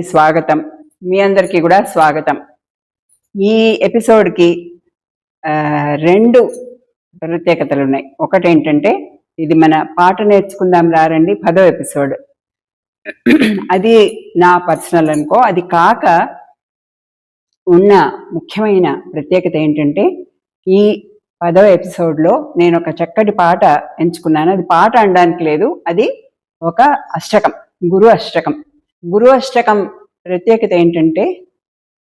స్వాగతం. మీ అందరికీ కూడా స్వాగతం. ఈ ఎపిసోడ్కి రెండు ప్రత్యేకతలు ఉన్నాయి. ఒకటేంటంటే ఇది మన పాట నేర్చుకుందాం రారండి 10వ ఎపిసోడ్. అది నా పర్సనల్ అనుకో. అది కాక ఉన్న ముఖ్యమైన ప్రత్యేకత ఏంటంటే ఈ 10వ ఎపిసోడ్లో నేను ఒక చక్కటి పాట ఎంచుకున్నాను. అది పాట అనడానికి లేదు, అది ఒక అష్టకం, గురు అష్టకం. గురు అష్టకం ప్రత్యేకత ఏంటంటే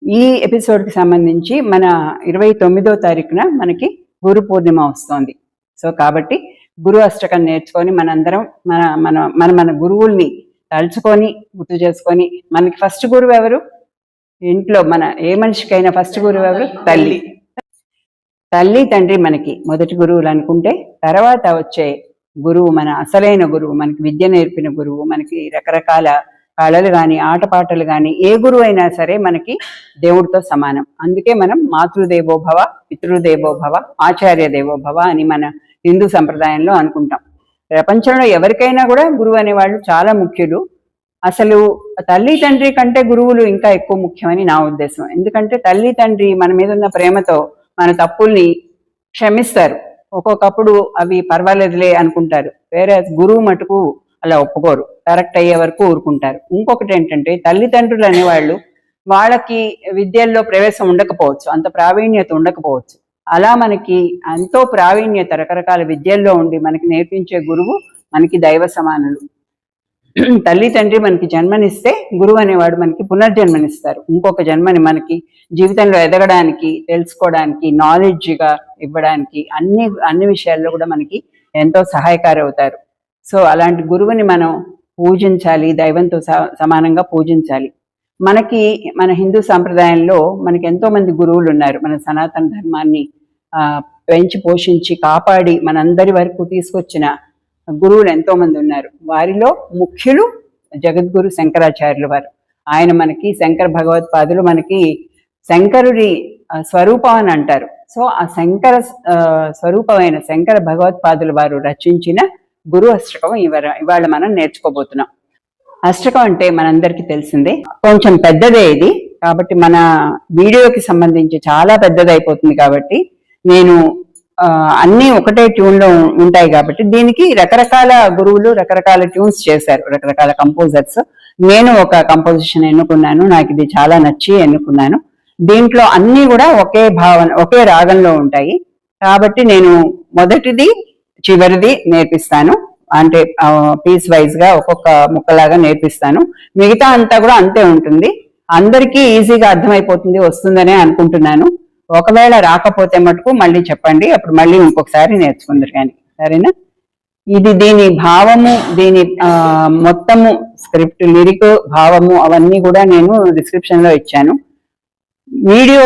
ఈ ఎపిసోడ్కి సంబంధించి మన 29వ తారీఖున మనకి గురు పూర్ణిమ వస్తోంది. సో కాబట్టి గురు అష్టకం నేర్చుకొని మనందరం మన మన మన మన గురువుల్ని తలుచుకొని గుర్తు చేసుకొని, మనకి ఫస్ట్ గురువు ఎవరు? ఇంట్లో మన ఏ మనిషికైనా ఫస్ట్ గురువు ఎవరు? తల్లి. తల్లి తండ్రి మనకి మొదటి గురువులు అనుకుంటే, తర్వాత వచ్చే గురువు మన అసలైన గురువు, మనకి విద్య నేర్పిన గురువు, మనకి రకరకాల కళలు కానీ ఆటపాటలు కానీ ఏ గురువు అయినా సరే మనకి దేవుడితో సమానం. అందుకే మనం మాతృదేవోభవ, పితృదేవోభవ, ఆచార్య దేవోభవ అని మన హిందూ సంప్రదాయంలో అనుకుంటాం. ప్రపంచంలో ఎవరికైనా కూడా గురువు అనేవాళ్ళు చాలా ముఖ్యులు. అసలు తల్లి తండ్రి కంటే గురువులు ఇంకా ఎక్కువ ముఖ్యమని నా ఉద్దేశం. ఎందుకంటే తల్లి తండ్రి మన మీద ఉన్న ప్రేమతో మన తప్పుల్ని క్షమిస్తారు. ఒక్కొక్కప్పుడు అవి పర్వాలేదులే అనుకుంటారు. వేరే గురువు మటుకు అలా ఒప్పుకోరు, కరెక్ట్ అయ్యే వరకు ఊరుకుంటారు. ఇంకొకటి ఏంటంటే తల్లిదండ్రులు అనేవాళ్ళు వాళ్ళకి విద్యల్లో ప్రవేశం ఉండకపోవచ్చు, అంత ప్రావీణ్యత ఉండకపోవచ్చు. అలా మనకి ఎంతో ప్రావీణ్యత రకరకాల విద్యల్లో ఉండి మనకి నేర్పించే గురువు మనకి దైవ సమానులు. తల్లి తండ్రి మనకి జన్మనిస్తే గురువు అనేవాడు మనకి పునర్జన్మనిస్తారు. ఇంకొక జన్మని మనకి జీవితంలో ఎదగడానికి, తెలుసుకోవడానికి, నాలెడ్జ్గా ఇవ్వడానికి, అన్ని విషయాల్లో కూడా మనకి ఎంతో సహాయకారి అవుతారు. సో అలాంటి గురువుని మనం పూజించాలి, దైవంతో సమానంగా పూజించాలి. మనకి మన హిందూ సాంప్రదాయంలో మనకి ఎంతో మంది గురువులు ఉన్నారు. మన సనాతన ధర్మాన్ని పెంచి పోషించి కాపాడి మనందరి వరకు తీసుకొచ్చిన గురువులు ఎంతో మంది ఉన్నారు. వారిలో ముఖ్యులు జగద్గురు శంకరాచార్యులు వారు. ఆయన మనకి శంకర భగవత్పాదులు మనకి శంకరుడి స్వరూపం అని అంటారు. సో ఆ శంకర స్వరూపమైన శంకర భగవత్పాదులు వారు రచించిన గురు అష్టకం ఇవాళ మనం నేర్చుకోబోతున్నాం. అష్టకం అంటే మనందరికీ తెలిసిందే, కొంచెం పెద్దదే ఇది. కాబట్టి మన వీడియోకి సంబంధించి చాలా పెద్దదైపోతుంది. కాబట్టి నేను అన్నీ ఒకటే ట్యూన్లో ఉంటాయి కాబట్టి దీనికి రకరకాల గురువులు రకరకాల ట్యూన్స్ చేశారు, రకరకాల కంపోజర్స్. నేను ఒక కంపోజిషన్ ఎన్నుకున్నాను, నాకు ఇది చాలా నచ్చి ఎన్నుకున్నాను. దీంట్లో అన్నీ కూడా ఒకే భావన, ఒకే రాగంలో ఉంటాయి. కాబట్టి నేను మొదటిది చివరిది నేర్పిస్తాను, అంటే పీస్ వైజ్ గా ఒక్కొక్క ముక్కలాగా నేర్పిస్తాను. మిగతా అంతా కూడా అంతే ఉంటుంది. అందరికీ ఈజీగా అర్థమైపోతుంది, వస్తుందనే అనుకుంటున్నాను. ఒకవేళ రాకపోతే మటుకు మళ్ళీ చెప్పండి, అప్పుడు మళ్ళీ ఇంకొకసారి నేర్చుకుందరు కానీ, సరేనా? ఇది దీని భావము, దీని మొత్తము స్క్రిప్ట్, లిరిక్, భావము అవన్నీ కూడా నేను డిస్క్రిప్షన్ లో ఇచ్చాను. వీడియో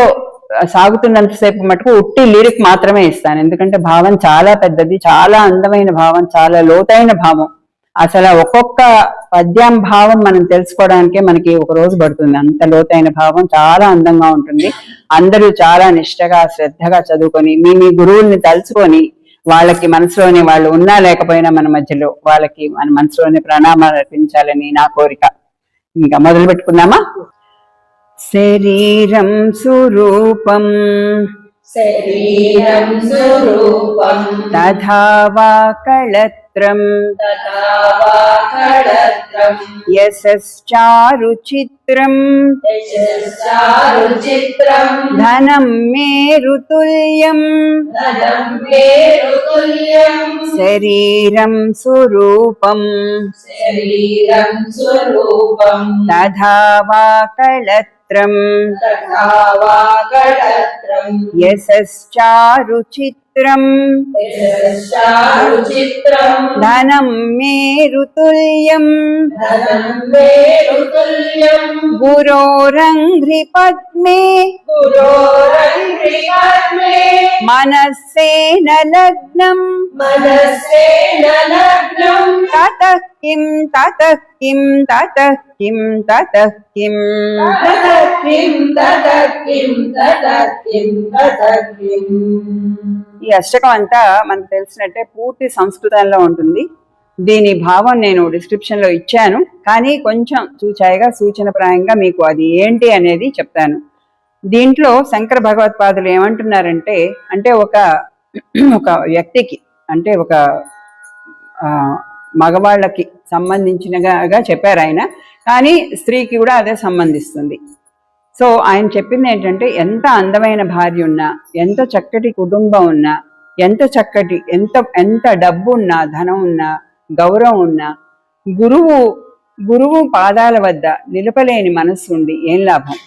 సాగుతున్నంతసేపు మటుకు ఉట్టి లిరిక్ మాత్రమే ఇస్తాను. ఎందుకంటే భావం చాలా పెద్దది, చాలా అందమైన భావం, చాలా లోతైన భావం. అసలు ఒక్కొక్క పద్యం భావం మనం తెలుసుకోవడానికే మనకి ఒక రోజు పడుతుంది. అంత లోతైన భావం, చాలా అందంగా ఉంటుంది. అందరూ చాలా నిష్టగా శ్రద్ధగా చదువుకొని మీ గురువుల్ని తలుచుకొని, వాళ్ళకి మనసులోని వాళ్ళు ఉన్నా లేకపోయినా మన మధ్యలో వాళ్ళకి మన మనసులోని ప్రణామాలు అర్పించాలని నా కోరిక. ఇంకా మొదలు పెట్టుకుందామా? శరీరం సురూపం తథా వా కళత్రం యశశ్చారు చిత్రం ధనం మేరుతుల్యం శరీరం సురూపం తథా వా కళత్రం యశశ్చారు చిత్రం ధనం మేరుతుల్యం గురోరంఘ్రి పద్మే మనస్సేన లగ్నం తతః కిం తతః కిం తతః కిం తతః కిం ఈ అష్టకం అంతా మనకు తెలిసినట్టే పూర్తి సంస్కృతంలో ఉంటుంది. దీని భావం నేను డిస్క్రిప్షన్లో ఇచ్చాను, కానీ కొంచెం చూచాయిగా సూచనప్రాయంగా మీకు అది ఏంటి అనేది చెప్తాను. దీంట్లో శంకర భగవత్పాదులు ఏమంటున్నారంటే, అంటే ఒక వ్యక్తికి, అంటే ఒక మగవాళ్ళకి సంబంధించినగా చెప్పారు ఆయన, కానీ స్త్రీకి కూడా అదే సంబంధిస్తుంది. సో ఆయన చెప్పింది ఏంటంటే, ఎంత అందమైన భార్య ఉన్నా, ఎంత చక్కటి కుటుంబం ఉన్నా, ఎంత డబ్బు ఉన్నా, ధనం ఉన్నా, గౌరవం ఉన్నా, గురువు పాదాల వద్ద నిలపలేని మనస్సు ఉండి ఏం లాభం?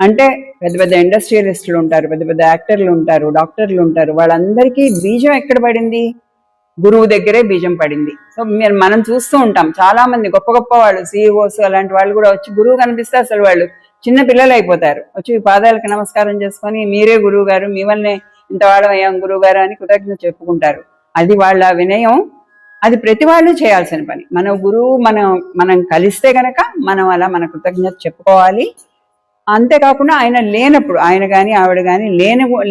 అంటే పెద్ద పెద్ద ఇండస్ట్రియలిస్టులు ఉంటారు, పెద్ద పెద్ద యాక్టర్లు ఉంటారు, డాక్టర్లు ఉంటారు, వాళ్ళందరికీ బీజం ఎక్కడ పడింది? గురువు దగ్గరే బీజం పడింది. సో మనం చూస్తూ ఉంటాం చాలా మంది గొప్ప గొప్ప వాళ్ళు, సిఇఓస్ అలాంటి వాళ్ళు కూడా వచ్చి గురువు కనిపిస్తే అసలు వాళ్ళు చిన్న పిల్లలు అయిపోతారు. వచ్చి పాదాలకు నమస్కారం చేసుకొని, మీరే గురువు గారు, మీ వల్లనే ఇంత వాళ్ళమయ్యాం గురువు గారు అని కృతజ్ఞత చెప్పుకుంటారు. అది వాళ్ళ వినయం, అది ప్రతి వాళ్ళు చేయాల్సిన పని. మన గురువు మనం కలిస్తే గనక మనం అలా మన కృతజ్ఞత చెప్పుకోవాలి. అంతేకాకుండా ఆయన లేనప్పుడు, ఆయన కానీ ఆవిడ కానీ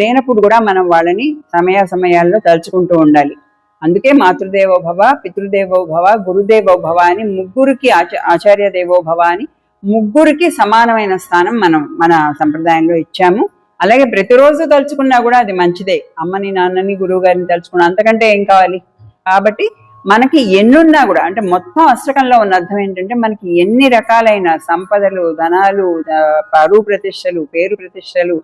లేనప్పుడు కూడా మనం వాళ్ళని సమయాల్లో తలుచుకుంటూ ఉండాలి. అందుకే మాతృదేవో భవ, పితృదేవో భవ, గురుదేవో భవ అని ముగ్గురికి, ఆచార్య దేవో భవ అని ముగ్గురికి సమానమైన స్థానం మనం మన సంప్రదాయంలో ఇచ్చాము. అలాగే ప్రతిరోజు తలుచుకున్నా కూడా అది మంచిదే. అమ్మని, నాన్నని, గురువు గారిని తలుచుకున్నా అంతకంటే ఏం కావాలి? కాబట్టి మనకి ఎన్నున్నా కూడా, అంటే మొత్తం అష్టకంలో ఉన్న అర్థం ఏంటంటే, మనకి ఎన్ని రకాలైన సంపదలు, ధనాలు, పరువు ప్రతిష్టలు, పేరు ప్రతిష్టలు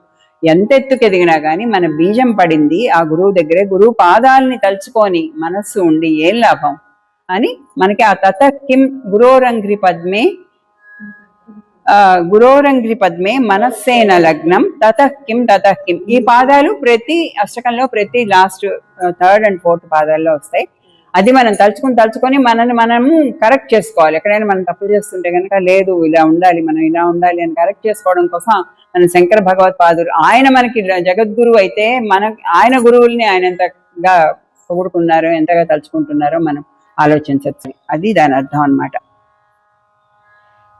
ఎంత ఎత్తుకెదిగినా కానీ మన బీజం పడింది ఆ గురువు దగ్గరే. గురువు పాదాలని తలుచుకొని మనస్సు ఉండి ఏం లాభం అని మనకి ఆ తతఃకిం గురోరంగ్రి పద్మే మనస్సేన లగ్నం తతఃకిం. ఈ పాదాలు ప్రతి అష్టకంలో ప్రతి లాస్ట్ 3rd and 4th పాదాల్లో వస్తాయి. అది మనం తలుచుకొని మనము కరెక్ట్ చేసుకోవాలి. ఎక్కడైనా మనం తప్పు చేస్తుంటే కనుక, లేదు ఇలా ఉండాలి, మనం ఇలా ఉండాలి అని కరెక్ట్ చేసుకోవడం కోసం మన శంకర భగవత్పాదులు, ఆయన మనకి జగద్గురువు అయితే ఆయన గురువుల్ని ఆయన ఎంతగా పొగుడుకున్నారో, ఎంతగా తలుచుకుంటున్నారో మనం ఆలోచించవచ్చు. అది దాని అర్థం అన్నమాట.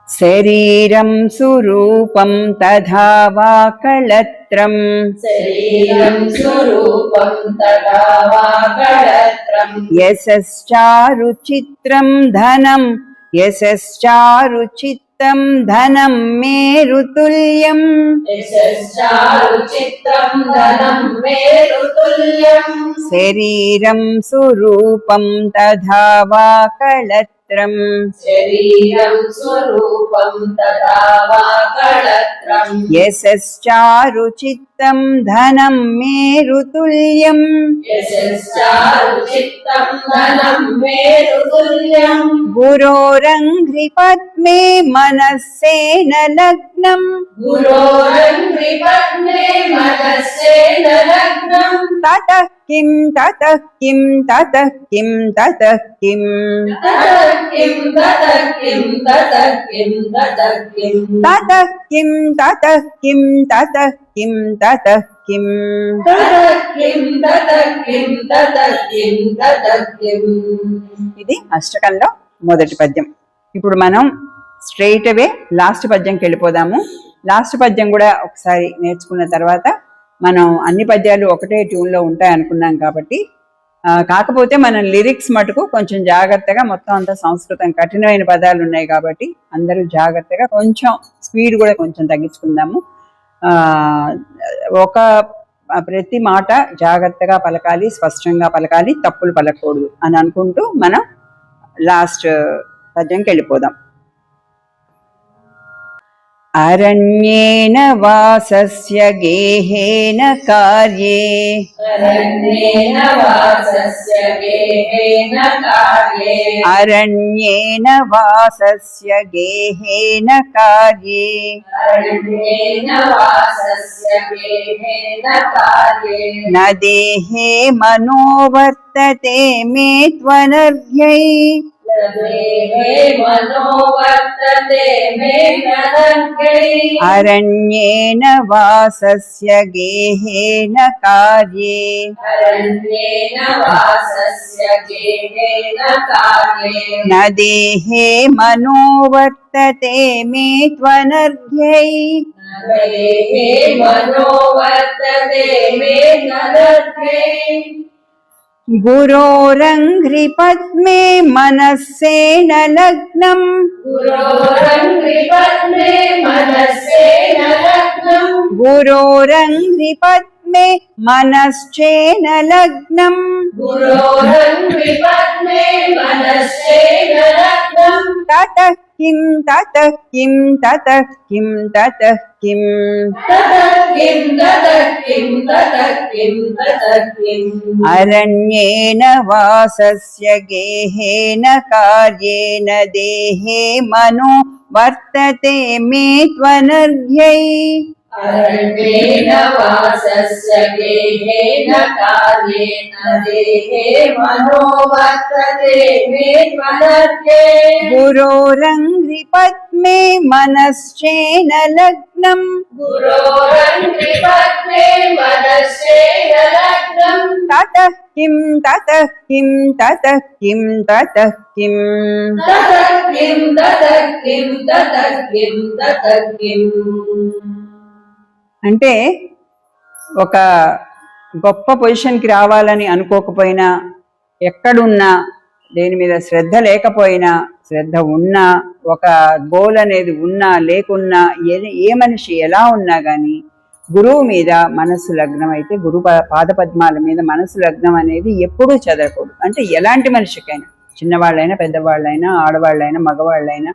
శరీరం సురూపం తథా వా కళత్రం, యశశ్చారు చిత్రం ధనం, యశశ్చారు చిత్తం ధనం మేరుతుల్యం. శరీరం సురూపం తథా వా కళత్రం, యశశ్చారు చిత్తం ధనం మేరుతుల్యం. గురోరంఘ్రి పద్మే మనస్సేన లగ్నం, తతః కిం తతః కిం తతః కిం తతః కిం, తతః కిం తతః కిం తతః కిం తతః కిం. ఇది అష్టకంలో మొదటి పద్యం. ఇప్పుడు మనం స్ట్రైట్ అవే లాస్ట్ పద్యంకి వెళ్ళిపోదాము. లాస్ట్ పద్యం కూడా ఒకసారి నేర్చుకున్న తర్వాత మనం అన్ని పద్యాలు ఒకటే ట్యూన్లో ఉంటాయి అనుకున్నాం కాబట్టి, కాకపోతే మనం లిరిక్స్ మటుకు కొంచెం జాగ్రత్తగా, మొత్తం అంతా సంస్కృతం కఠినమైన పదాలు ఉన్నాయి కాబట్టి అందరూ జాగ్రత్తగా కొంచెం స్పీడ్ కూడా కొంచెం తగ్గించుకుందాము. ప్రతి మాట జాగ్రత్తగా పలకాలి, స్పష్టంగా పలకాలి, తప్పులు పలకూడదు అని అనుకుంటూ మనం లాస్ట్ పద్యంకి వెళ్ళిపోదాం. అరణ్యేన వాసస్య గేహేన కార్యే, అరణ్యేన వాసస్య గేహేన కార్యే, న దేహే మనోవర్తతే మే త్వనర్ఘ్యై, అరణ్యేన వాసస్య గేహేన కార్యే, న దేహే మనోవర్తతే మే త్వనర్ఘ్యై. गुरोरङ्घ्रिपद्मे मनस्सेन लग्नम् गुरोरङ्घ्रिपद्मे मनस्सेन लग्नम् गुरोरङ्घ्रिपद्मे मनश्चेन लग्नम् गुरोरङ्घ्रिपद्मे मनस्सेन लग्नम् ततः किं ततः किं ततः किं ततः किं ततः किं ततः किं ततः किं ततः किम् अरण्येन वासस्य गेहेन कार्येन देहे मनो वर्तते मे त्वनर्घ्यै अरण्येन वासस्य गेहेन कार्येन देहे मनो वर्तते मे त्वनर्घ्ये गुरोरङ्घ्रिपद्मे मनश्चेन लग्नम् गुरोरङ्घ्रिपद्मे मनस्सेन लग्नम् ततः किं ततः किं ततः किं ततः किं ततः किं ततः किं ततः किं ततः किम् అంటే ఒక గొప్ప పొజిషన్కి రావాలని అనుకోకపోయినా, ఎక్కడున్నా, దేని మీద శ్రద్ధ లేకపోయినా, శ్రద్ధ ఉన్నా, ఒక గోల్ అనేది ఉన్నా లేకున్నా, ఏ మనిషి ఎలా ఉన్నా కానీ గురువు మీద మనస్సు లగ్నం అయితే, గురు పాదపద్మాల మీద మనస్సు లగ్నం అనేది ఎప్పుడూ చదవకూడదు. అంటే ఎలాంటి మనిషికైనా, చిన్నవాళ్ళైనా, పెద్దవాళ్ళైనా, ఆడవాళ్ళైనా, మగవాళ్ళైనా,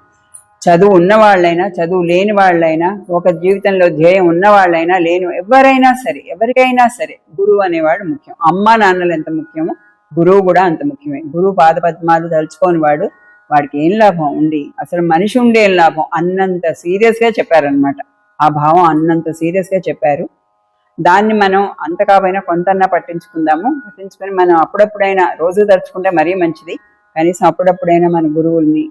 చదువు ఉన్నవాళ్ళైనా, చదువు లేని వాళ్ళైనా, ఒక జీవితంలో ధ్యేయం ఉన్నవాళ్ళైనా, లేని ఎవరైనా సరే, ఎవరికైనా సరే గురువు అనేవాడు ముఖ్యం. అమ్మ నాన్నలు ఎంత ముఖ్యమో గురువు కూడా అంత ముఖ్యమే. గురువు పాదపద్మాలు తలుచుకోని వాడికి ఏం లాభం ఉండి, అసలు మనిషి ఉండే ఏం లాభం అన్నంత సీరియస్గా చెప్పారనమాట. ఆ భావం అన్నంత సీరియస్గా చెప్పారు. దాన్ని మనం అంత కాకపోయినా కొంతన్నా పట్టించుకుని మనం అప్పుడప్పుడైనా, రోజు తలుచుకుంటే మరీ మంచిది, కనీసం అప్పుడప్పుడైనా మన గురువుల్ని,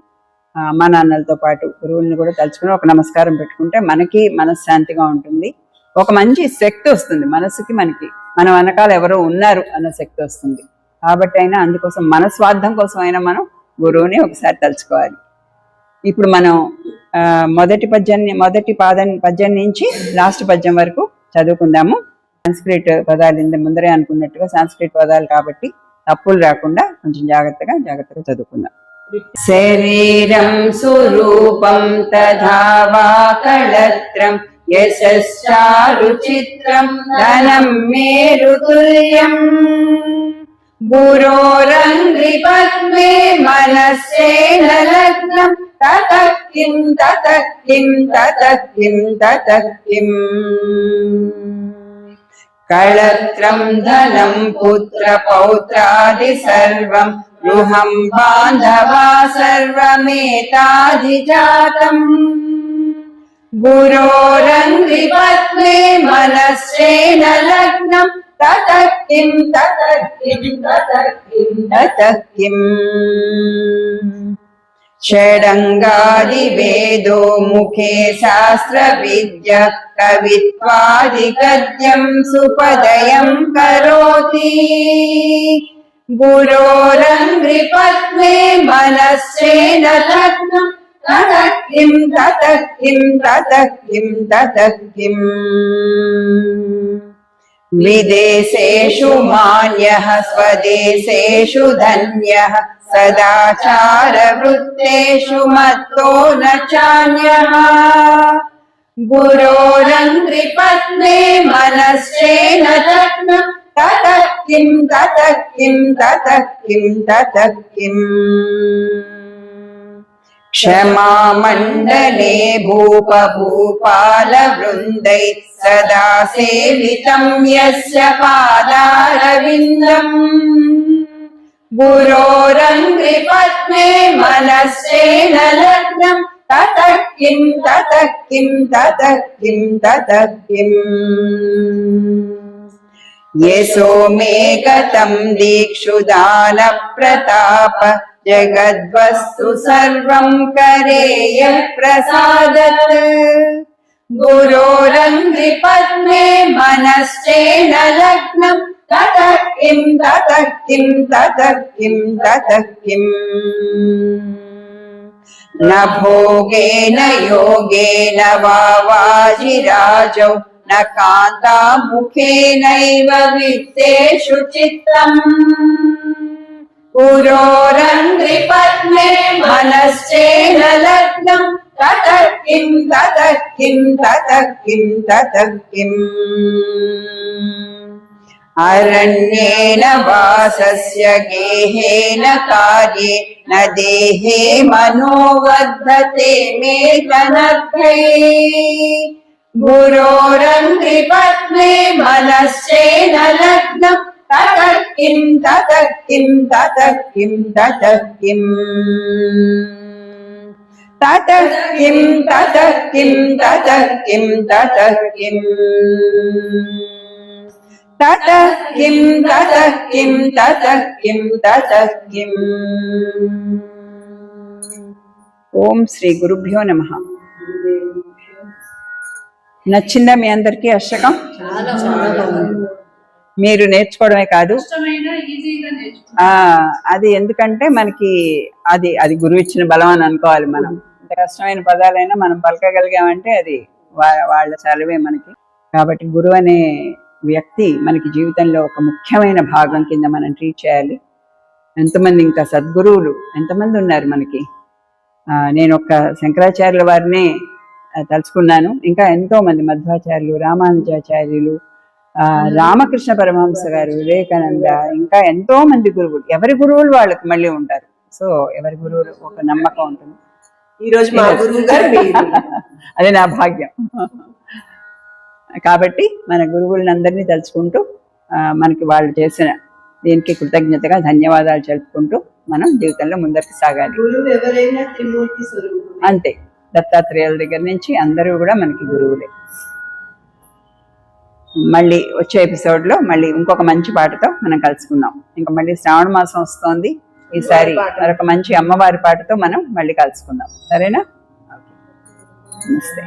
అమ్మా నాన్నలతో పాటు గురువుల్ని కూడా తలుచుకుని ఒక నమస్కారం పెట్టుకుంటే మనకి మనశ్శాంతిగా ఉంటుంది. ఒక మంచి శక్తి వస్తుంది మనసుకి, మనకి మన వెనకాల ఎవరో ఉన్నారు అన్న శక్తి వస్తుంది. కాబట్టి అయినా అందుకోసం మన స్వార్థం కోసం అయినా మనం గురువుని ఒకసారి తలుచుకోవాలి. ఇప్పుడు మనం మొదటి పద్యం నుంచి లాస్ట్ పద్యం వరకు చదువుకుందాము. సంస్కృత పదాలు ముందరే అనుకున్నట్టుగా సంస్కృత పదాలు కాబట్టి తప్పులు రాకుండా కొంచెం జాగ్రత్తగా చదువుకుందాం. శరీరం స్వరూపం తథా వా కళత్రం యశశ్చారుచిత్రం ధనం మేరుతుల్యం గురోరంఘ్రిపద్మే మనస్సేన లగ్నం తతః కిం తతః కిం తతః కిం తతః కిం కళత్రం ధనం పుత్ర పౌత్రాది సర్వం గృహం బాంధవా సర్వమేతాధిజాతం గురోరంఘ్రిపద్మే మనస్సేన లగ్నం తతః కిం తతః కిం తతః కిం తతః కిం షడంగాది వేదో ముఖే శాస్త్ర విద్య కవిత్వాది గద్యం సుపదయం కరోతి గురోరంఘ్రిపద్మే మనస్సేన లగ్నం తతః కిం తతః కిం తతః కిం తతః కిం విదేశేషు మాన్యః స్వదేశేషు ధన్యః సదాచార వృత్తేషు మత్తో న చాన్యః గురోరంఘ్రిపద్మే మనస్సేన లగ్నం తతః కిం తతః కిం తతః కిం తతః కిం క్షమా మండలే భూప భూపాల వృందై సదా సేవితం యస్య పాదారవిందం గురోరంఘ్రిపద్మే మనస్సేన లగ్నం తతః కిం తతః కిం తతః కిం తతః కిం యశో మే గతం దీక్షు దాన ప్రతాప జగద్వస్తు సర్వం కరేయ ప్రసాదత్ గురోరంఘ్రిపద్మే మనశ్చేన లగ్నం తతః కిం తతః కిం తతః కిం తతః కిం న భోగేన యోగేన వా వాజిరాజౌ न कान्तामुखेनैव वित्तेषु चित्तम् गुरोरङ्घ्रिपद्मे मनश्चेन लग्नम् ततः किं ततः किं ततः किं ततः किम् अरण्येन वासस्य गेहेन कार्ये न देहे मनोवर्धते मे तनर्थे गुरोरङ्घ्रिपद्मे मनश्चेन लग्नम् ततः किं ततः किं ततः किं ततः किम् ततः किं ततः किं ततः किं ततः किम् ततः किं ततः किं ततः किं ततः किम् ఓం శ్రీ గురుభ్యో నమః. నచ్చిందా మీ అందరికీ అష్టకం? మీరు నేర్చుకోవడమే కాదు, అది ఎందుకంటే మనకి అది అది గురువు ఇచ్చిన బలం అని అనుకోవాలి. మనం ఎంత కష్టమైన పదాలైనా మనం పలకగలిగామంటే అది వాళ్ళ చలవే మనకి. కాబట్టి గురువు అనే వ్యక్తి మనకి జీవితంలో ఒక ముఖ్యమైన భాగం కింద మనం ట్రీట్ చేయాలి. ఎంతమంది ఇంకా సద్గురువులు ఎంతమంది ఉన్నారు మనకి. నేను ఒక శంకరాచార్యుల వారిని తలుచుకున్నాను. ఇంకా ఎంతో మంది మధ్వాచార్యులు, రామానుజాచార్యులు, రామకృష్ణ పరమహంస గారు, వివేకానంద, ఇంకా ఎంతో మంది గురువులు. ఎవరి గురువులు వాళ్ళకి మళ్ళీ ఉంటారు. సో ఎవరి గురువులు ఒక నమ్మకం ఉంటుంది. ఈ రోజు మా గురువు గారు అది నా భాగ్యం. కాబట్టి మన గురువులను అందరినీ తలుచుకుంటూ మనకి వాళ్ళు చేసిన దీనికి కృతజ్ఞతగా ధన్యవాదాలు తెలుపుకుంటూ మనం జీవితంలో ముందరికి సాగాలి. గురువు ఎవరైనా త్రిమూర్తి స్వరూపం. అంతే, దత్తాత్రేయుల దగ్గర నుంచి అందరూ కూడా మనకి గురువులే. మళ్ళీ వచ్చే ఎపిసోడ్లో మళ్ళీ ఇంకొక మంచి పాటతో మనం కలుసుకుందాం. ఇంకా మళ్ళీ శ్రావణ మాసం వస్తోంది. ఈసారి మరొక మంచి అమ్మవారి పాటతో మనం మళ్ళీ కలుసుకుందాం. సరేనా? నమస్తే.